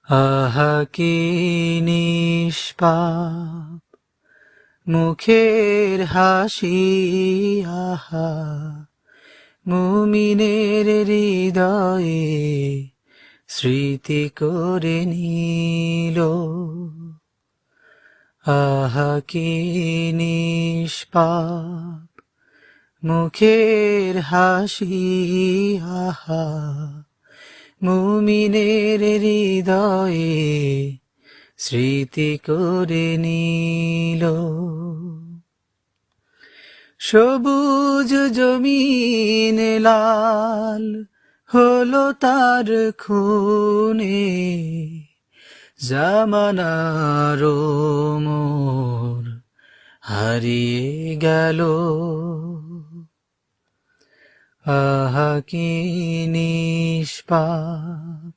আহা কি নিষ্পাপ মুখের হাসি, আহা মুমিনের হৃদয়ে স্মৃতি করে নিল। আহা কি নিষ্পাপ মুখের হাসি, আহা মুমিনের হৃদয়ে স্মৃতি করে নিল। সবুজ জমিন লাল হলো তার খুনে, জামানার মোর হারিয়ে গেল। আহা কি নিষ্পাপ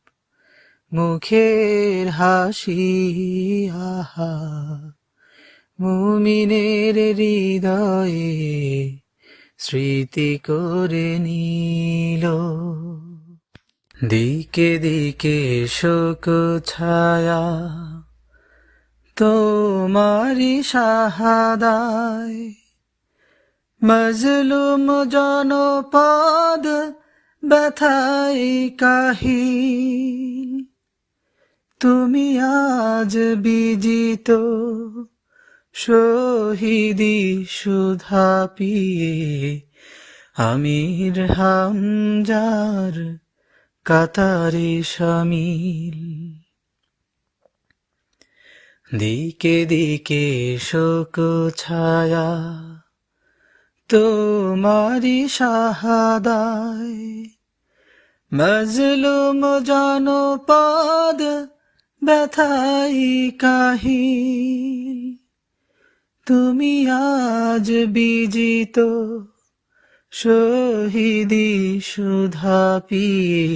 মুখের হাসি, আহা মুমিনের হৃদয়ে স্মৃতি করে নিল। দিকে দিকে শোক ছায়া তোমারি শাহাদায়, মজলুম জনপদ ব্যথায় কাহিল। তুমি আজ বিজিত শহীদি সুধা পিয়ে, আমির হামজার কাতারে শামিল। দিকে দিকে শোক ছায়া তোমারি শাহাদায়, মজলুম জনপদ ব্যথাই কাহিল। তুমি আজ বিজিত শহীদি সুধা পিয়ে,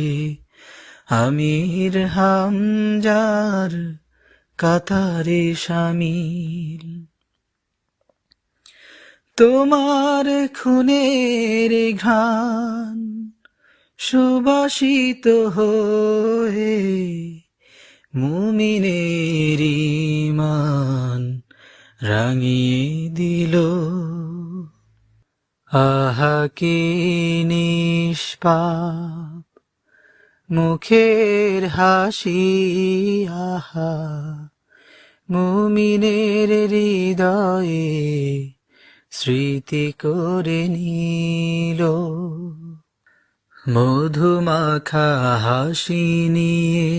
আমির হামজার কাতারে শামিল। তোমার খুনের ঘ্রাণ সুবাসিত হয়ে মুমিনের ঈমান রাঙিয়ে দিল। আহা কি নিষ্পাপ মুখের হাসি, আহা মুমিনের হৃদয়ে স্মৃতি করে নিল। মধুমাখা হাসি নিয়ে